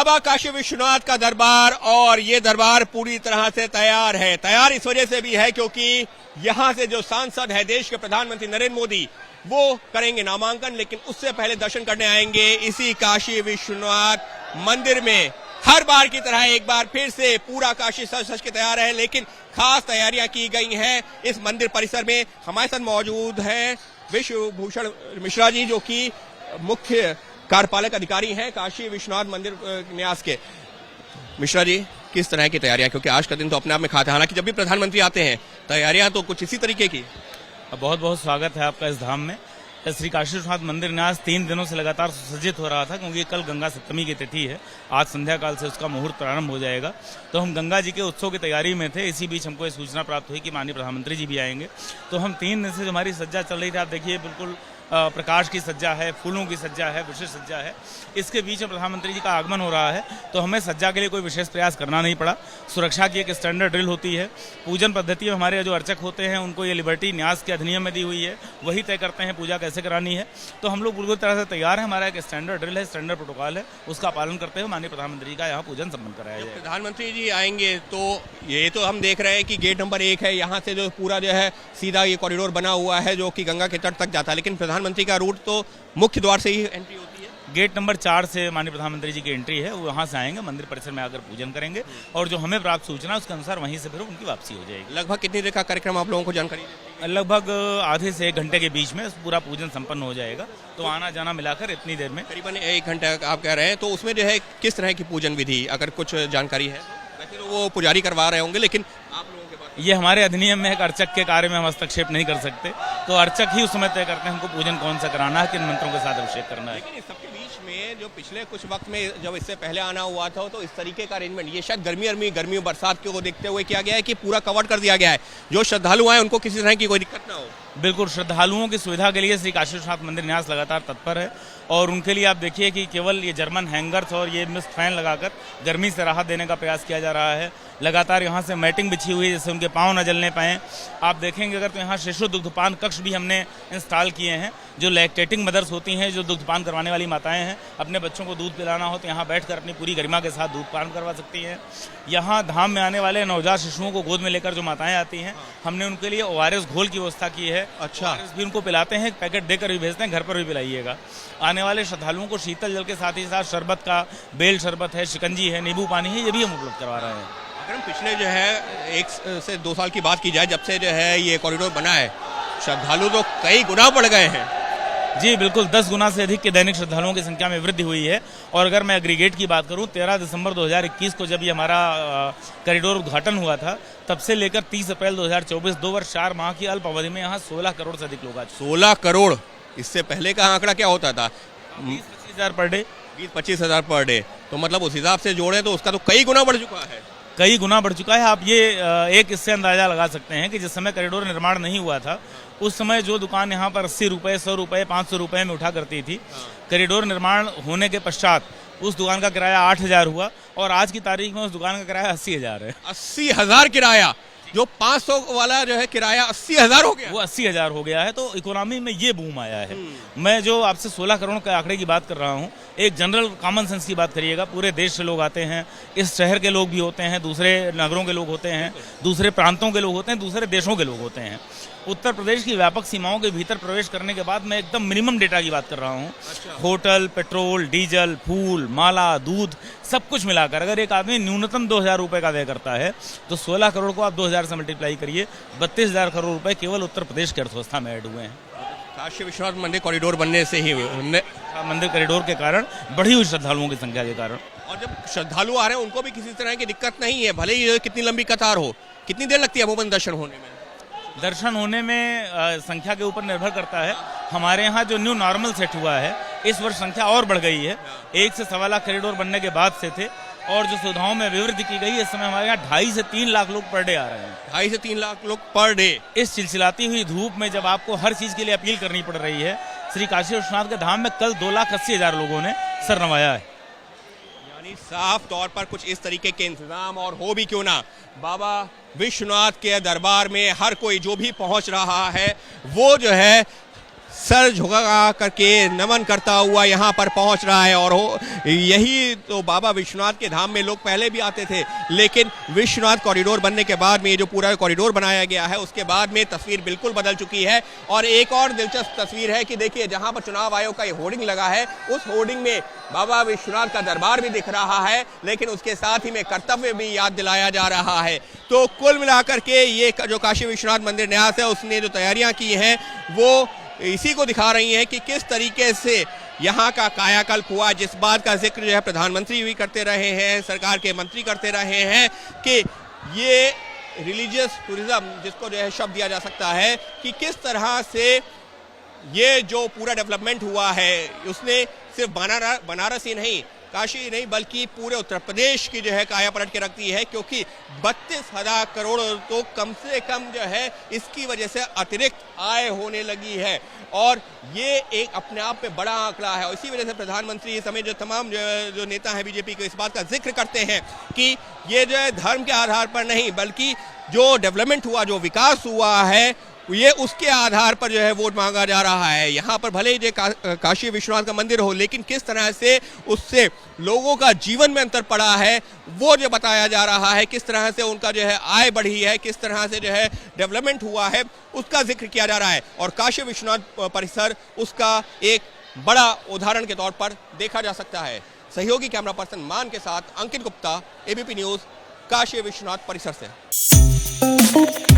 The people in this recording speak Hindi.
बाबा काशी विश्वनाथ का दरबार, और ये दरबार पूरी तरह से तैयार है। तैयार इस वजह से भी है क्योंकि यहां से जो सांसद है देश के प्रधानमंत्री नरेंद्र मोदी, वो करेंगे नामांकन, लेकिन उससे पहले दर्शन करने आएंगे इसी काशी विश्वनाथ मंदिर में। हर बार की तरह एक बार फिर से पूरा काशी सज सज के तैयार है, लेकिन खास तैयारियां की गई हैं इस मंदिर परिसर में। हमारे साथ मौजूद है विश्व भूषण मिश्रा जी, जो कि मुख्य कार्यपालक अधिकारी हैं काशी विश्वनाथ मंदिर न्यास के। मिश्रा जी, किस तरह की तैयारियां, क्योंकि आज का दिन तो अपने आप में खाता है, हालांकि जब भी प्रधानमंत्री आते हैं तैयारियां तो कुछ इसी तरीके की। बहुत बहुत स्वागत है आपका इस धाम में। श्री काशी विश्वनाथ मंदिर न्यास 3 दिनों से लगातार सुसज्जित हो रहा था, क्योंकि कल गंगा सप्तमी की तिथि है। आज संध्या काल से उसका मुहूर्त प्रारंभ हो जाएगा। तो हम गंगा जी के उत्सव की तैयारी में थे। इसी बीच हमको ये सूचना प्राप्त हुई कि माननीय प्रधानमंत्री जी भी आएंगे। तो हम 3 दिन से जो हमारी सज्जा चल रही थी, आप देखिए बिल्कुल प्रकाश की सज्जा है, फूलों की सज्जा है, विशेष सज्जा है। इसके बीच में प्रधानमंत्री जी का आगमन हो रहा है, तो हमें सज्जा के लिए कोई विशेष प्रयास करना नहीं पड़ा। सुरक्षा की एक स्टैंडर्ड ड्रिल होती है। पूजन पद्धति में हमारे जो अर्चक होते हैं उनको ये लिबर्टी न्यास के अधिनियम में दी हुई है, वही तय करते हैं पूजा कैसे करानी है। तो हम लोग पूरी तरह से तैयार हैं। हमारा एक स्टैंडर्ड ड्रिल है, स्टैंडर्ड प्रोटोकॉल है, उसका पालन करते हुए माननीय प्रधानमंत्री का यहाँ पूजन संपन्न कराया जाएगा। प्रधानमंत्री जी आएंगे तो ये तो हम देख रहे हैं कि गेट नंबर 1 है, यहाँ से जो पूरा जो है सीधा ये कॉरिडोर बना हुआ है जो कि गंगा के तट तक जाता है, लेकिन प्रधानमंत्री का रूट तो मुख्य द्वार से ही एंट्री होती है। गेट नंबर 4 से माननीय प्रधानमंत्री जी की एंट्री है, वो वहाँ से आएंगे, मंदिर परिसर में आकर पूजन करेंगे, और जो हमें प्राप्त सूचना उसके अनुसार वहीं से फिर उनकी वापसी हो जाएगी। लगभग कितनी देर का कार्यक्रम आप लोगों को जानकारी? लगभग आधे से 1 घंटे के बीच में पूरा पूजन संपन्न हो जाएगा। तो आना जाना मिलाकर इतनी देर में करीबन 1 घंटा आप कह रहे हैं। तो उसमें जो है किस तरह की पूजन विधि, अगर कुछ जानकारी है? वैसे तो वो पुजारी करवा रहे होंगे, लेकिन आप लोगों के पास ये हमारे अधिनियम में एक अर्चक के कार्य में हम हस्तक्षेप नहीं कर सकते। तो अर्चक ही उस समय तय करते हैं हमको पूजन कौन सा कराना है, किन मंत्रों के साथ अभिषेक करना है। लेकिन इस सबके बीच में जो पिछले कुछ वक्त में जब इससे पहले आना हुआ था, तो इस तरीके का अरेंजमेंट ये शायद गर्मी बरसात को देखते हुए किया गया है कि पूरा कवर कर दिया गया है, जो श्रद्धालु आए उनको किसी तरह की कोई दिक्कत ना हो। बिल्कुल, श्रद्धालुओं की सुविधा के लिए श्री काशी विश्वनाथ मंदिर न्यास लगातार तत्पर है, और उनके लिए आप देखिए कि केवल ये जर्मन हैंगर्स और ये मिस्ट फैन लगाकर गर्मी से राहत देने का प्रयास किया जा रहा है। लगातार यहाँ से मैटिंग बिछी हुई है जिससे उनके पाँव न जलने पाएँ। आप देखेंगे अगर तो यहाँ शिशु दुग्धपान कक्ष भी हमने इंस्टॉल किए हैं। जो लैक्टेटिंग मदर्स होती हैं, जो दुग्धपान करवाने वाली माताएं हैं, अपने बच्चों को दूध पिलाना हो तो यहाँ बैठकर अपनी पूरी गरिमा के साथ दूधपान करवा सकती हैं। यहाँ धाम में आने वाले नवजात शिशुओं को गोद में लेकर जो माताएं आती हैं, हमने उनके लिए ORS घोल की व्यवस्था की है। अच्छा, ORS भी उनको पिलाते हैं, पैकेट देकर भी भेजते हैं, घर पर भी पिलाइएगा। आने वाले श्रद्धालुओं को शीतल जल के साथ ही साथ शरबत का, बेल शरबत है, शिकंजी है, नींबू पानी है, ये भी हम उपलब्ध करवा रहे हैं। अगर हम पिछले जो है 1 से 2 साल की बात की जाए, जब से जो है ये कॉरिडोर बना है, श्रद्धालु तो कई गुना बढ़ गए हैं। जी बिल्कुल, 10 गुना से अधिक के दैनिक श्रद्धालुओं की संख्या में वृद्धि हुई है। और अगर मैं एग्रीगेट की बात करूं, 13 दिसंबर 2021 को जब ये हमारा कॉरिडोर उद्घाटन हुआ था, तब से लेकर 30 अप्रैल 2024, 2 वर्ष 4 माह की अल्प अवधि में यहाँ 16 करोड़ से अधिक लोग आ चुके। 16 करोड़। इससे पहले का आंकड़ा क्या होता था? 20-25 हज़ार पर डे। 20-25 हज़ार पर डे। तो मतलब उस हिसाब से जोड़े तो उसका तो कई गुना बढ़ चुका है। कई गुना बढ़ चुका है। आप ये एक इससे अंदाजा लगा सकते हैं कि जिस समय कॉरिडोर निर्माण नहीं हुआ था, उस समय जो दुकान यहाँ पर 80 रुपए, 100 रुपए, 500 रुपए में उठा करती थी, कॉरिडोर निर्माण होने के पश्चात उस दुकान का किराया 8,000 हुआ, और आज की तारीख में उस दुकान का किराया 80,000 है। 80,000 किराया, जो 500 वाला जो है किराया 80,000 हो गया। वो 80,000 हो गया है। तो इकोनॉमी में ये बूम आया है। मैं जो आपसे 16 करोड़ के आंकड़े की बात कर रहा हूँ, एक जनरल कॉमन सेंस की बात करिएगा। पूरे देश से लोग आते हैं, इस शहर के लोग भी होते हैं, दूसरे नगरों के लोग होते हैं, दूसरे प्रांतों के लोग होते हैं, दूसरे देशों के लोग होते हैं। उत्तर प्रदेश की व्यापक सीमाओं के भीतर प्रवेश करने के बाद मैं एकदम मिनिमम डेटा की बात कर रहा हूँ। अच्छा। होटल, पेट्रोल, डीजल, फूल, माला, दूध, सब कुछ मिलाकर अगर एक आदमी न्यूनतम 2,000 रुपए का व्यय करता है, तो 16 करोड़ को आप 2,000 से मल्टीप्लाई करिए, 32,000 करोड़ रुपए केवल उत्तर प्रदेश की अर्थव्यवस्था में ऐड हुए हैं। काशी विश्वनाथ मंदिर कॉरिडोर बनने से ही मंदिर कॉरिडोर के कारण, बढ़ी हुई श्रद्धालुओं की संख्या के कारण। और जब श्रद्धालु आ रहे हैं उनको भी किसी तरह की दिक्कत नहीं है, भले ही कितनी लंबी कतार हो। कितनी देर लगती है अमूमन दर्शन होने में? दर्शन होने में संख्या के ऊपर निर्भर करता है। हमारे यहाँ जो न्यू नॉर्मल सेट हुआ है, इस वर्ष संख्या और बढ़ गई है। 1 से 1.25 लाख कॉरिडोर बनने के बाद से थे, और जो सुविधाओं में अभिवृद्धि की गई, इस समय हमारे यहाँ 2.5 से 3 लाख लोग पर डे आ रहे हैं। 2.5 से 3 लाख लोग पर डे। इस चिलचिलाती हुई धूप में जब आपको हर चीज के लिए अपील करनी पड़ रही है, श्री काशी विश्वनाथ के धाम में कल 2,80,000 लोगों ने सर नवाया है। यानी साफ तौर पर कुछ इस तरीके के इंतजाम, और हो भी क्यों ना, बाबा विश्वनाथ के दरबार में हर कोई जो भी पहुंच रहा है वो जो है सर झुका करके नमन करता हुआ यहाँ पर पहुंच रहा है। और यही तो बाबा विश्वनाथ के धाम में लोग पहले भी आते थे, लेकिन विश्वनाथ कॉरिडोर बनने के बाद में ये जो पूरा कॉरिडोर बनाया गया है उसके बाद में तस्वीर बिल्कुल बदल चुकी है। और एक और दिलचस्प तस्वीर है कि देखिए जहां पर चुनाव आयोग का ये होर्डिंग लगा है, उस होर्डिंग में बाबा विश्वनाथ का दरबार भी दिख रहा है, लेकिन उसके साथ ही में कर्तव्य भी याद दिलाया जा रहा है। तो कुल मिलाकर के ये जो काशी विश्वनाथ मंदिर न्यास है उसने जो तैयारियां की हैं वो इसी को दिखा रही हैं कि किस तरीके से यहाँ का कायाकल्प हुआ, जिस बात का जिक्र जो है प्रधानमंत्री भी करते रहे हैं, सरकार के मंत्री करते रहे हैं कि ये रिलीजियस टूरिज्म, जिसको जो है शब्द दिया जा सकता है, कि किस तरह से ये जो पूरा डेवलपमेंट हुआ है उसने सिर्फ बनारस ही नहीं, काशी ही नहीं, बल्कि पूरे उत्तर प्रदेश की जो है काया पलट के रख दी है। क्योंकि 32,000 करोड़ तो कम से कम जो है इसकी वजह से अतिरिक्त आय होने लगी है, और ये एक अपने आप में बड़ा आंकड़ा है। और इसी वजह से प्रधानमंत्री इस समय जो तमाम जो नेता हैं बीजेपी के, इस बात का जिक्र करते हैं कि ये जो है धर्म के आधार पर नहीं, बल्कि जो डेवलपमेंट हुआ, जो विकास हुआ है, ये उसके आधार पर जो है वोट मांगा जा रहा है। यहाँ पर भले ही जो काशी विश्वनाथ का मंदिर हो, लेकिन किस तरह से उससे लोगों का जीवन में अंतर पड़ा है वो जो बताया जा रहा है, किस तरह से उनका जो है आय बढ़ी है, किस तरह से जो है डेवलपमेंट हुआ है, उसका जिक्र किया जा रहा है। और काशी विश्वनाथ परिसर उसका एक बड़ा उदाहरण के तौर पर देखा जा सकता है। सहयोगी कैमरा पर्सन मान के साथ अंकित गुप्ता, एबीपी न्यूज, काशी विश्वनाथ परिसर से।